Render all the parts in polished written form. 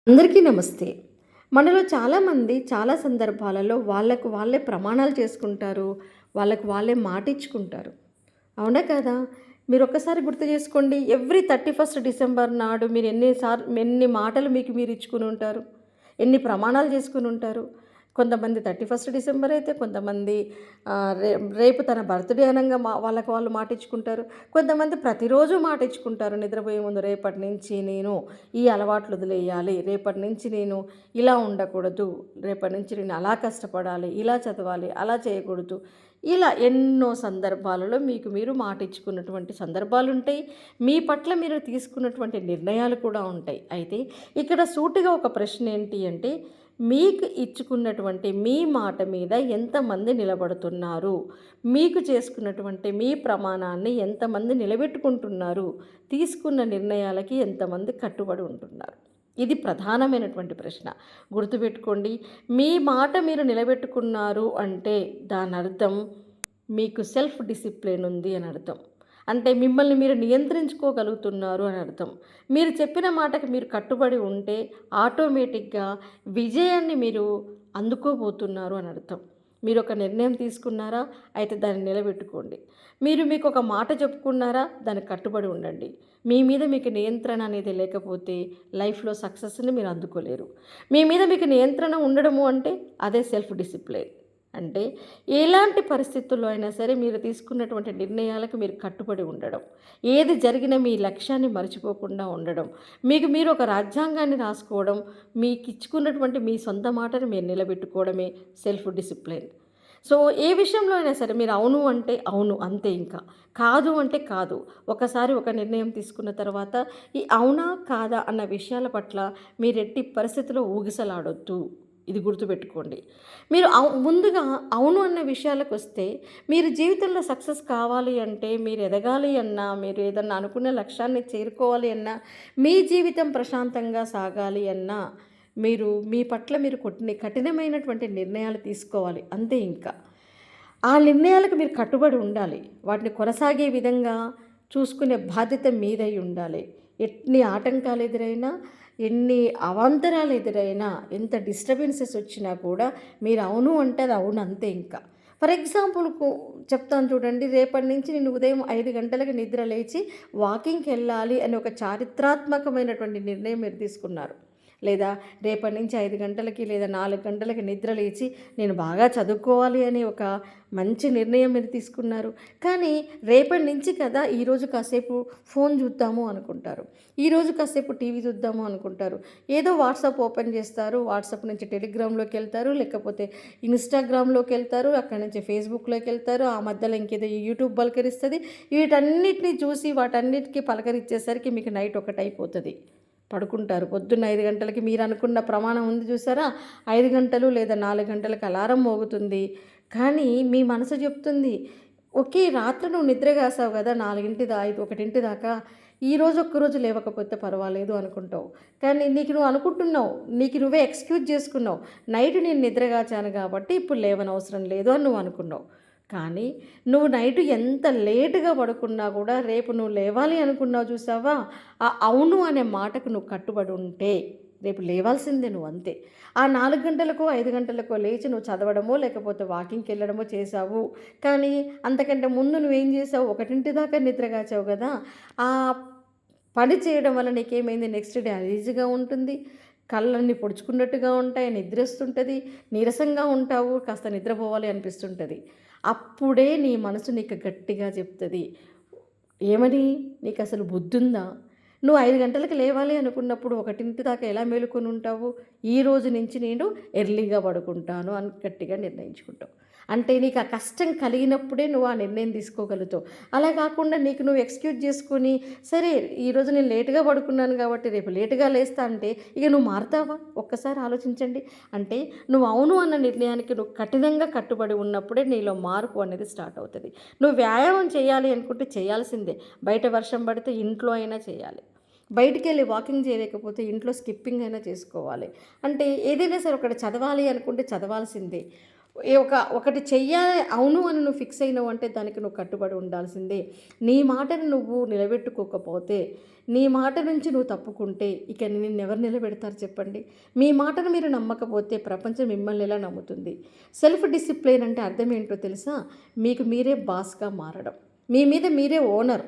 అందరికీ నమస్తే. మనలో చాలామంది చాలా సందర్భాలలో వాళ్ళకు వాళ్ళే ప్రమాణాలు చేసుకుంటారు. వాళ్ళకు వాళ్ళే మాటిచ్చుకుంటారు. అవునా కదా? మీరొక్కసారి గుర్తు చేసుకోండి. ఎవ్రీ 31 డిసెంబర్ నాడు మీరు ఎన్ని మాటలు మీకు మీరు ఇచ్చుకుని ఉంటారు? ఎన్ని ప్రమాణాలు చేసుకుని ఉంటారు? కొంతమంది 31 డిసెంబర్ అయితే కొంతమంది రేపు తన బర్త్‌డే అనంగా వాళ్ళకి వాళ్ళు మాటిచ్చుకుంటారు. కొంతమంది ప్రతిరోజు మాటిచ్చుకుంటారు నిద్రపోయే ముందు. రేపటి నుంచి నేను ఈ అలవాట్లు వదిలేయాలి. రేపటి నుంచి నేను ఇలా ఉండకూడదు. రేపటి నుంచి నేను అలా కష్టపడాలి. ఇలా చదవాలి. అలా చేయకూడదు. ఇలా ఎన్నో సందర్భాలలో మీకు మీరు మాటిచ్చుకున్నటువంటి సందర్భాలుంటాయి. మీ పట్ల మీరు తీసుకున్నటువంటి నిర్ణయాలు కూడా ఉంటాయి. అయితే ఇక్కడ సూటిగా ఒక ప్రశ్న ఏంటి అంటే, మీకు ఇచ్చుకున్నటువంటి మీ మాట మీద ఎంతమంది నిలబడుతున్నారు? మీకు చేసుకున్నటువంటి మీ ప్రమాణాన్ని ఎంతమంది నిలబెట్టుకుంటున్నారు? తీసుకున్న నిర్ణయాలకి ఎంతమంది కట్టుబడి ఉంటున్నారు? ఇది ప్రధానమైనటువంటి ప్రశ్న. గుర్తుపెట్టుకోండి. మీ మాట మీరు నిలబెట్టుకున్నారు అంటే దానర్థం మీకు సెల్ఫ్ డిసిప్లిన్ ఉంది అని అర్థం. అంటే మిమ్మల్ని మీరు నియంత్రించుకోగలుగుతున్నారు అని అర్థం. మీరు చెప్పిన మాటకి మీరు కట్టుబడి ఉంటే ఆటోమేటిక్‌గా విజయాన్ని మీరు అందుకోబోతున్నారు అని అర్థం. మీరొక నిర్ణయం తీసుకున్నారా? అయితే దాన్ని నిలబెట్టుకోండి. మీకొక మాట చెప్పుకున్నారా? దానికి కట్టుబడి ఉండండి. మీ మీద మీకు నియంత్రణ అనేది లేకపోతే లైఫ్‌లో సక్సెస్‌ని మీరు అందుకోలేరు. మీ మీద మీకు నియంత్రణ ఉండడము అంటే అదే సెల్ఫ్ డిసిప్లిన్. అంటే ఎలాంటి పరిస్థితుల్లో అయినా సరే మీరు తీసుకున్నటువంటి నిర్ణయాలకు మీరు కట్టుబడి ఉండడం, ఏది జరిగినా మీ లక్ష్యాన్ని మర్చిపోకుండా ఉండడం, మీరు ఒక రాజ్యాంగాన్ని రాసుకోవడం, మీకిచ్చుకున్నటువంటి మీ సొంత మాటను మీరు నిలబెట్టుకోవడమే సెల్ఫ్ డిసిప్లిన్. సో ఏ విషయంలో అయినా సరే మీరు అవును అంటే అవును అంతే, ఇంకా కాదు అంటే కాదు. ఒకసారి ఒక నిర్ణయం తీసుకున్న తర్వాత ఈ అవునా కాదా అన్న విషయాల పట్ల మీరెట్టి పరిస్థితిలో ఊగిసలాడొద్దు. ఇది గుర్తుపెట్టుకోండి. మీరు ముందుగా అవును అన్న విషయాలకొస్తే, మీరు జీవితంలో సక్సెస్ కావాలి అంటే, మీరు ఎదగాలి అన్నా, మీరు ఏదన్నా అనుకున్న లక్ష్యాన్ని చేరుకోవాలి అన్నా, మీ జీవితం ప్రశాంతంగా సాగాలి అన్నా, మీరు మీ పట్ల మీరు కొన్ని కఠినమైనటువంటి నిర్ణయాలు తీసుకోవాలి అంతే ఇంకా. ఆ నిర్ణయాలకు మీరు కట్టుబడి ఉండాలి. వాటిని కొనసాగే విధంగా చూసుకునే బాధ్యత మీదై ఉండాలి. ఎన్ని ఆటంకాలు ఎదురైనా, ఎన్ని అవాంతరాలు ఎదురైనా, ఎంత డిస్టర్బెన్సెస్ వచ్చినా కూడా మీరు అవును అంటే అది అవును అంతే ఇంకా. ఫర్ ఎగ్జాంపుల్‌కు చెప్తాను చూడండి. రేపటి నుంచి నేను ఉదయం 5 గంటలకు నిద్ర లేచి వాకింగ్‌కి వెళ్ళాలి అని ఒక చారిత్రాత్మకమైనటువంటి నిర్ణయం మీరు తీసుకున్నారు. లేదా రేపటి నుంచి 5 గంటలకి లేదా 4 గంటలకి నిద్ర లేచి నేను బాగా చదువుకోవాలి అని ఒక మంచి నిర్ణయం మీరు తీసుకున్నారు. కానీ రేపటి నుంచి కదా ఈరోజు కాసేపు ఫోన్ చూద్దాము అనుకుంటారు. ఈరోజు కాసేపు టీవీ చూద్దాము అనుకుంటారు. ఏదో వాట్సాప్ ఓపెన్ చేస్తారు. వాట్సాప్ నుంచి టెలిగ్రామ్‌లోకి వెళ్తారు. లేకపోతే ఇన్‌స్టాగ్రామ్‌లోకి వెళ్తారు. అక్కడి నుంచి ఫేస్‌బుక్‌లోకి వెళ్తారు. ఆ మధ్యలో ఇంకేదో యూట్యూబ్ పలకరిస్తది. వీటన్నిటిని చూసి వాటన్నిటికి పలకరించేసరికి మీకు నైట్ ఒకటైపోతది. పడుకుంటారు. పొద్దున్న 5 గంటలకి మీరు అనుకున్న ప్రమాణం ఉంది చూసారా? 5 గంటలు లేదా 4 గంటలకు అలారం మోగుతుంది. కానీ మీ మనసు చెప్తుంది, ఓకే, రాత్రి నువ్వు నిద్రగాసావు కదా 1 దాకా, ఈరోజు ఒక్కరోజు లేవకపోతే పర్వాలేదు అనుకుంటావు. కానీ నీకు నువ్వు అనుకుంటున్నావు, నీకు నువ్వే ఎక్స్‌క్యూజ్ చేసుకున్నావు. నైట్ నేను నిద్రగాచాను కాబట్టి ఇప్పుడు లేవనవసరం లేదు అని నువ్వు అనుకున్నావు. కానీ నువ్వు నైట్ ఎంత లేట్‌గా పడుకున్నా కూడా రేపు నువ్వు లేవాలి అనుకున్నావు చూసావా? ఆ అవును అనే మాటకు నువ్వు కట్టుబడి ఉంటే రేపు లేవాల్సిందే నువ్వు అంతే. ఆ 4 గంటలకో, 5 గంటలకో లేచి నువ్వు చదవడమో, లేకపోతే వాకింగ్‌కి వెళ్ళడమో చేశావు. కానీ అంతకంటే ముందు నువ్వేం చేసావు? 1 దాకా నిద్రగాచావు కదా! ఆ పని చేయడం వల్ల నీకేమైంది? నెక్స్ట్ డే అనీజీగా ఉంటుంది. కళ్ళన్నీ పొడుచుకున్నట్టుగా ఉంటాయి. నిద్రొస్తుంటది. నీరసంగా ఉంటావు. కాస్త నిద్రపోవాలి అనిపిస్తుంటది. అప్పుడే నీ మనసు నీకు గట్టిగా చెప్తది. ఏమని? నీకసలు బుద్ధుందా? నువ్వు 5 గంటలకు లేవాలి అనుకున్నప్పుడు 1 దాకా ఎలా మేలుకొని ఉంటావు? ఈ రోజు నుంచి నేను ఎర్లీగా పడుకుంటాను అని గట్టిగా నిర్ణయించుకుంటావు. అంటే నీకు ఆ కష్టం కలిగినప్పుడే నువ్వు ఆ నిర్ణయం తీసుకోగలుగుతావు. అలా కాకుండా నీకు నువ్వు ఎక్స్‌క్యూజ్ చేసుకొని, సరే ఈరోజు నేను లేట్‌గా పడుకున్నాను కాబట్టి రేపు లేట్‌గా లేస్తా అంటే ఇక నువ్వు మారతావా? ఒక్కసారి ఆలోచించండి. అంటే నువ్వు అవును అన్న నిర్ణయానికి నువ్వు కఠినంగా కట్టుబడి ఉన్నప్పుడే నీలో మార్పు అనేది స్టార్ట్ అవుతది. నువ్వు వ్యాయామం చేయాలి అనుకుంటే చేయాల్సిందే. బయట వర్షం పడితే ఇంట్లో అయినా చేయాలి. బయటికెళ్ళి వాకింగ్ చేయలేకపోతే ఇంట్లో స్కిప్పింగ్ అయినా చేసుకోవాలి. అంటే ఏదైనా సరే ఒకటి చదవాలి అనుకుంటే చదవాల్సిందే. ఒకటి చెయ్యాలి అవును అని నువ్వు ఫిక్స్ అయినావు అంటే దానికి నువ్వు కట్టుబడి ఉండాల్సిందే. నీ మాటను నువ్వు నిలబెట్టుకోకపోతే, నీ మాట నుంచి నువ్వు తప్పుకుంటే ఇక నిన్నెవరు నిలబెడతారు చెప్పండి? మీ మాటను మీరు నమ్మకపోతే ప్రపంచం మిమ్మల్ని ఎలా నమ్ముతుంది? సెల్ఫ్ డిసిప్లిన్ అంటే అర్థం ఏంటో తెలుసా? మీకు మీరే బాస్‌గా మారడం. మీ మీద మీరే ఓనర్.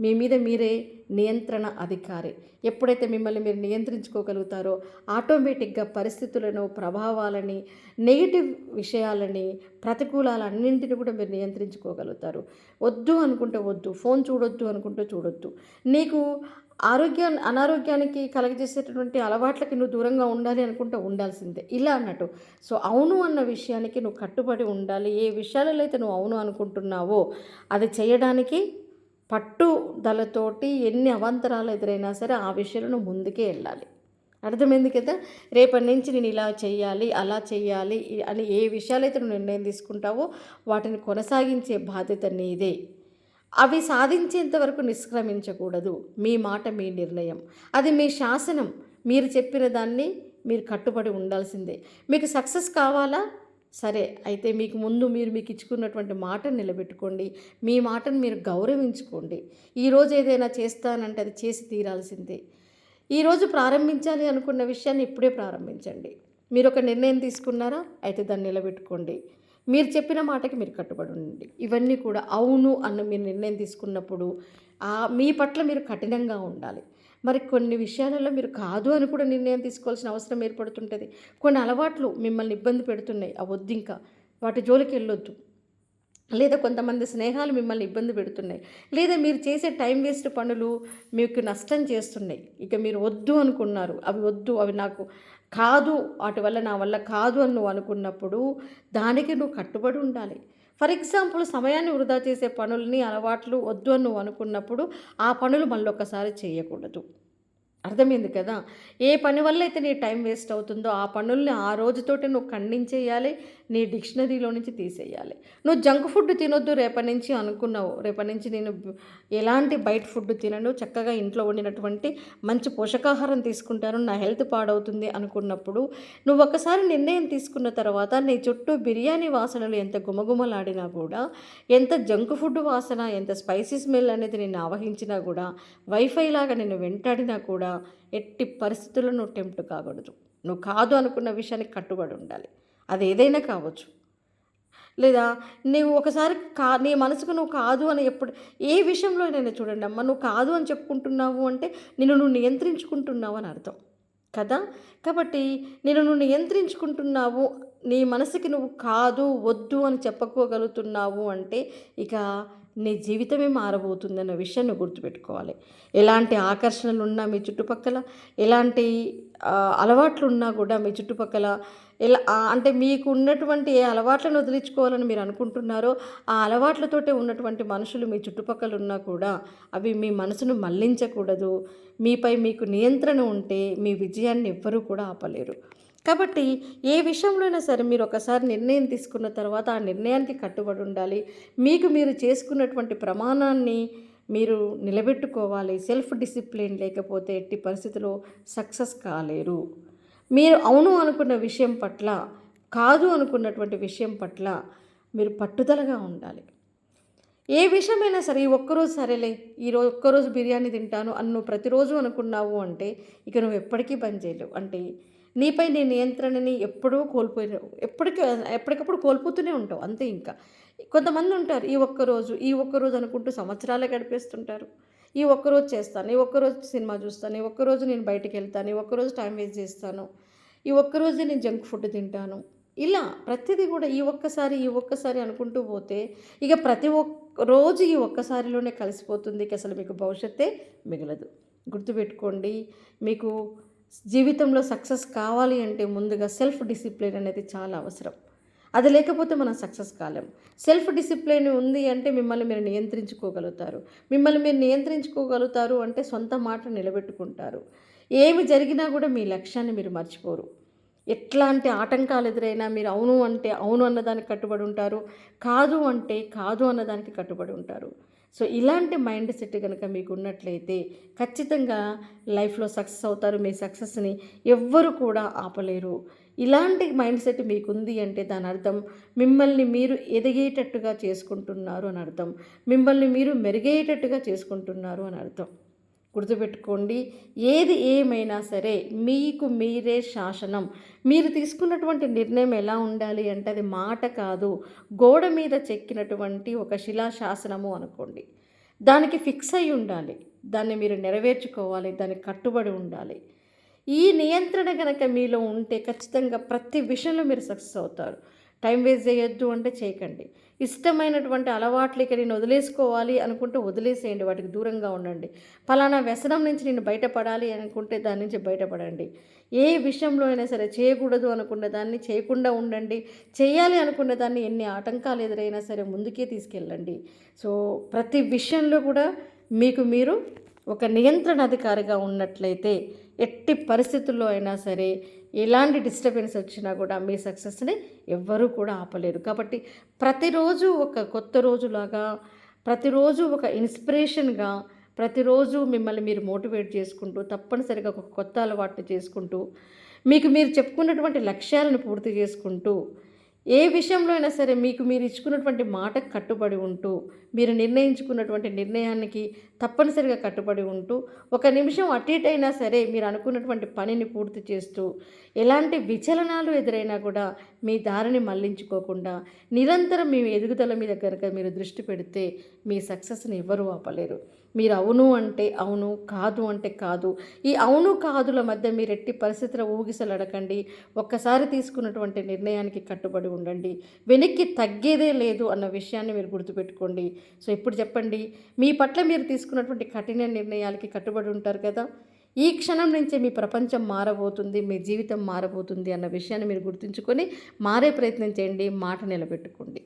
మీ మీద మీరే నియంత్రణ అధికారి. ఎప్పుడైతే మిమ్మల్ని మీరు నియంత్రించుకోగలుగుతారో ఆటోమేటిక్గా పరిస్థితులను, ప్రభావాలని, నెగెటివ్ విషయాలని, ప్రతికూలాలన్నింటిని కూడా మీరు నియంత్రించుకోగలుగుతారు. వద్దు అనుకుంటే వద్దు, ఫోన్ చూడొద్దు అనుకుంటే చూడొద్దు. నీకు అనారోగ్యానికి కలగజేసేటటువంటి అలవాట్లకి నువ్వు దూరంగా ఉండాలి అనుకుంటే ఉండాల్సిందే. ఇలా అన్నట్టు. సో అవును అన్న విషయానికి నువ్వు కట్టుబడి ఉండాలి. ఏ విషయాలలో అయితే నువ్వు అవును అనుకుంటున్నావో అది చేయడానికి పట్టుదలతోటి ఎన్ని అవాంతరాలు ఎదురైనా సరే ఆ విషయంలో ముందుకే వెళ్ళాలి. అర్థమైంది కదా? రేపటి నుంచి నేను ఇలా చెయ్యాలి, అలా చెయ్యాలి అని ఏ విషయాలైతే నువ్వు నిర్ణయం తీసుకుంటావో వాటిని కొనసాగించే బాధ్యత నీదే. అవి సాధించేంత వరకు నిష్క్రమించకూడదు. మీ మాట మీ నిర్ణయం, అది మీ శాసనం. మీరు చెప్పిన దాన్ని మీరు కట్టుబడి ఉండాల్సిందే. మీకు సక్సెస్ కావాలా? సరే అయితే మీకు ఇచ్చుకున్నటువంటి మాటను నిలబెట్టుకోండి. మీ మాటను మీరు గౌరవించుకోండి. ఈరోజు ఏదైనా చేస్తానంటే అది చేసి తీరాల్సిందే. ఈరోజు ప్రారంభించాలి అనుకున్న విషయాన్ని ఇప్పుడే ప్రారంభించండి. మీరు ఒక నిర్ణయం తీసుకున్నారా? అయితే దాన్ని నిలబెట్టుకోండి. మీరు చెప్పిన మాటకి మీరు కట్టుబడి ఉండండి. ఇవన్నీ కూడా అవును అన్న మీరు నిర్ణయం తీసుకున్నప్పుడు మీ పట్ల మీరు కఠినంగా ఉండాలి. మరి కొన్ని విషయాలలో మీరు కాదు అని కూడా నిర్ణయం తీసుకోవాల్సిన అవసరం ఏర్పడుతుంటుంది. కొన్ని అలవాట్లు మిమ్మల్ని ఇబ్బంది పెడుతున్నాయి, అవి వద్దు, ఇంకా వాటి జోలికి వెళ్ళొద్దు. లేదా కొంతమంది స్నేహాలు మిమ్మల్ని ఇబ్బంది పెడుతున్నాయి, లేదా మీరు చేసే టైం వేస్ట్ పనులు మీకు నష్టం చేస్తున్నాయి. ఇక మీరు వద్దు అనుకున్నారు, అవి వద్దు, అవి నాకు కాదు, వాటి వల్ల నా వల్ల కాదు అని నువ్వు అనుకున్నప్పుడు దానికి నువ్వు కట్టుబడి ఉండాలి. ఫర్ ఎగ్జాంపుల్, సమయాన్ని వృధా చేసే పనులని, అలవాట్లు వద్దు అని నువ్వు అనుకున్నప్పుడు ఆ పనులు మళ్ళొకసారి చేయకూడదు. అర్థమైంది కదా? ఏ పని వల్ల అయితే నీ టైం వేస్ట్ అవుతుందో ఆ పనుల్ని ఆ రోజుతోటి నువ్వు ఖండించేయాలి, నీ డిక్షనరీలో నుంచి తీసేయాలి. నువ్వు జంక్ ఫుడ్ తినొద్దు రేపటి నుంచి అనుకున్నావు, రేపటి నుంచి నేను ఎలాంటి బయట ఫుడ్ తినను, చక్కగా ఇంట్లో వండినటువంటి మంచి పోషకాహారం తీసుకుంటాను, నా హెల్త్ పాడవుతుంది అనుకున్నప్పుడు నువ్వు ఒకసారి నిర్ణయం తీసుకున్న తర్వాత నీ చుట్టూ బిర్యానీ వాసనలు ఎంత గుమగుమలాడినా కూడా, ఎంత జంక్ ఫుడ్ వాసన, ఎంత స్పైసీ స్మెల్ అనేది నిన్ను ఆవహించినా కూడా, వైఫై లాగా నిన్ను వెంటాడినా కూడా ఎట్టి పరిస్థితుల్లో నువ్వు టెంప్ట్ కాకూడదు. నువ్వు కాదు అనుకున్న విషయానికి కట్టుబడి ఉండాలి. అది ఏదైనా కావచ్చు. లేదా నువ్వు ఒకసారి నీ మనసుకు నువ్వు కాదు అని ఏ విషయంలో అయినా చూడండి అమ్మ, నువ్వు కాదు అని చెప్పుకుంటున్నావు అంటే నువ్వు నియంత్రించుకుంటున్నావు అని అర్థం కదా. కాబట్టి నువ్వు నియంత్రించుకుంటున్నావు, నీ మనసుకి నువ్వు కాదు, వద్దు అని చెప్పుకోగలుగుతున్నావు అంటే ఇక నీ జీవితమే మారబోతుందన్న విషయం నువ్వు గుర్తుపెట్టుకోవాలి. ఎలాంటి ఆకర్షణలు ఉన్నా మీ చుట్టుపక్కల, ఎలాంటి అలవాట్లు ఉన్నా కూడా మీ చుట్టుపక్కల, అంటే మీకు ఉన్నటువంటి ఏ అలవాట్లను వదిలించుకోవాలని మీరు అనుకుంటున్నారో ఆ అలవాట్లతోటే ఉన్నటువంటి మనుషులు మీ చుట్టుపక్కల ఉన్నా కూడా అవి మీ మనసును మళ్లించకూడదు. మీపై మీకు నియంత్రణ ఉంటే మీ విజయాన్ని ఎవ్వరూ కూడా ఆపలేరు. కాబట్టి ఏ విషయంలో అయినా సరే మీరు ఒకసారి నిర్ణయం తీసుకున్న తర్వాత ఆ నిర్ణయానికి కట్టుబడి ఉండాలి. మీరు చేసుకున్నటువంటి ప్రమాణాన్ని మీరు నిలబెట్టుకోవాలి. సెల్ఫ్ డిసిప్లిన్ లేకపోతే ఎట్టి పరిస్థితిలో సక్సెస్ కాలేరు. మీరు అవును అనుకున్న విషయం పట్ల, కాదు అనుకున్నటువంటి విషయం పట్ల మీరు పట్టుదలగా ఉండాలి. ఏ విషయమైనా సరే, ఈ ఒక్కరోజు సరేలే, ఒక్కరోజు బిర్యానీ తింటాను అని నువ్వు ప్రతిరోజు అనుకున్నావు అంటే ఇక నువ్వు ఎప్పటికీ బంద్ చేయలేవు. అంటే నీపై నీ నియంత్రణని ఎప్పుడూ కోల్పోయినావు, ఎప్పటికప్పుడు కోల్పోతూనే ఉంటావు అంతే. ఇంకా కొంతమంది ఉంటారు ఈ ఒక్కరోజు అనుకుంటూ సంవత్సరాలే గడిపేస్తుంటారు. ఈ ఒక్కరోజు చేస్తాను, ఈ ఒక్కరోజు సినిమా చూస్తాను, ఈ ఒక్కరోజు నేను బయటికి వెళ్తాను, ఈ ఒక్కరోజు టైం వేస్ట్ చేస్తాను, ఈ ఒక్కరోజు నేను జంక్ ఫుడ్ తింటాను. ఇలా ప్రతిదీ కూడా ఈ ఒక్కసారి అనుకుంటూ పోతే ఇక ప్రతి ఒక్క రోజు ఈ ఒక్కసారిలోనే కలిసిపోతుంది. ఇక అసలు మీకు భవిష్యత్తే మిగలదు. గుర్తుపెట్టుకోండి, మీకు జీవితంలో సక్సెస్ కావాలి అంటే ముందుగా సెల్ఫ్ డిసిప్లిన్ అనేది చాలా అవసరం. అది లేకపోతే మనం సక్సెస్ కాలేం. సెల్ఫ్ డిసిప్లిన్ ఉంది అంటే మిమ్మల్ని మీరు నియంత్రించుకోగలుగుతారు అంటే సొంత మాట నిలబెట్టుకుంటారు. ఏమి జరిగినా కూడా మీ లక్ష్యాన్ని మీరు మర్చిపోరు. ఎట్లాంటి ఆటంకాలు ఎదురైనా మీరు అవును అంటే అవును అన్నదానికి కట్టుబడి ఉంటారు, కాదు అంటే కాదు అన్నదానికి కట్టుబడి ఉంటారు. సో ఇలాంటి మైండ్ సెట్ కనుక మీకు ఉన్నట్లయితే ఖచ్చితంగా లైఫ్లో సక్సెస్ అవుతారు. మీ సక్సెస్ని ఎవ్వరు కూడా ఆపలేరు. ఇలాంటి మైండ్ సెట్ మీకుంది అంటే దాని అర్థం మిమ్మల్ని మీరు ఎదిగేటట్టుగా చేసుకుంటున్నారు అని అర్థం. మిమ్మల్ని మీరు మెరుగయ్యేటట్టుగా చేసుకుంటున్నారు అని అర్థం. గుర్తుపెట్టుకోండి, ఏది ఏమైనా సరే మీకు మీరే శాసనం. మీరు తీసుకున్నటువంటి నిర్ణయం ఎలా ఉండాలి అంటే అది మాట కాదు, గోడ మీద చెక్కినటువంటి ఒక శిలాశాసనము అనుకోండి. దానికి ఫిక్స్ అయి ఉండాలి, దాన్ని మీరు నెరవేర్చుకోవాలి, దానికి కట్టుబడి ఉండాలి. ఈ నియంత్రణ కనుక మీలో ఉంటే ఖచ్చితంగా ప్రతి విషయంలో మీరు సక్సెస్ అవుతారు. టైం వేస్ట్ చేయొద్దు అంటే చేయకండి. ఇష్టమైనటువంటి అలవాట్లు ఇక నేను వదిలేసుకోవాలి అనుకుంటే వదిలేసేయండి, వాటికి దూరంగా ఉండండి. ఫలానా వ్యసనం నుంచి నేను బయటపడాలి అనుకుంటే దాని నుంచి బయటపడండి. ఏ విషయంలో అయినా సరే చేయకూడదు అనుకున్న దాన్ని చేయకుండా ఉండండి. చేయాలి అనుకున్న దాన్ని ఎన్ని ఆటంకాలు ఎదురైనా సరే ముందుకే తీసుకెళ్ళండి. సో ప్రతి విషయంలో కూడా మీకు మీరు ఒక నియంత్రణ అధికారిగా ఉన్నట్లయితే ఎట్టి పరిస్థితుల్లో అయినా సరే ఎలాంటి డిస్టర్బెన్స్ వచ్చినా కూడా మీ సక్సెస్ని ఎవ్వరూ కూడా ఆపలేరు. కాబట్టి ప్రతిరోజు ఒక కొత్త రోజులాగా, ప్రతిరోజు ఒక ఇన్స్పిరేషన్గా, ప్రతిరోజు మిమ్మల్ని మీరు మోటివేట్ చేసుకుంటూ తప్పనిసరిగా ఒక కొత్త అలవాటు చేసుకుంటూ మీకు మీరు చెప్పుకున్నటువంటి లక్ష్యాలను పూర్తి చేసుకుంటూ ఏ విషయంలో అయినా సరే మీకు మీరు ఇచ్చుకున్నటువంటి మాటకు కట్టుబడి ఉంటూ మీరు నిర్ణయించుకున్నటువంటి నిర్ణయానికి తప్పనిసరిగా కట్టుబడి ఉంటూ ఒక నిమిషం అటు ఇటు అయినా సరే మీరు అనుకున్నటువంటి పనిని పూర్తి చేస్తూ ఎలాంటి విచలనాలు ఎదురైనా కూడా మీ దారిని మళ్లించుకోకుండా నిరంతరం మీ ఎదుగుదల మీద కనుక మీరు దృష్టి పెడితే మీ సక్సెస్ని ఎవరూ ఆపలేరు. మీరు అవును అంటే అవును, కాదు అంటే కాదు. ఈ అవును కాదుల మధ్య మీరు ఎట్టి పరిస్థితుల్లో ఊగిసలడకండి. ఒక్కసారి తీసుకున్నటువంటి నిర్ణయానికి కట్టుబడి ఉండండి. వెనక్కి తగ్గేదే లేదు అన్న విషయాన్ని మీరు గుర్తుపెట్టుకోండి. సో ఇప్పుడు చెప్పండి, మీ పట్ల మీరు తీసుకున్నటువంటి కఠిన నిర్ణయాలకి కట్టుబడి ఉంటారు కదా. ఈ క్షణం నుంచే మీ ప్రపంచం మారబోతుంది, మీ జీవితం మారబోతుంది అన్న విషయాన్ని మీరు గుర్తుంచుకొని మారే ప్రయత్నం చేయండి. మాట నిలబెట్టుకోండి.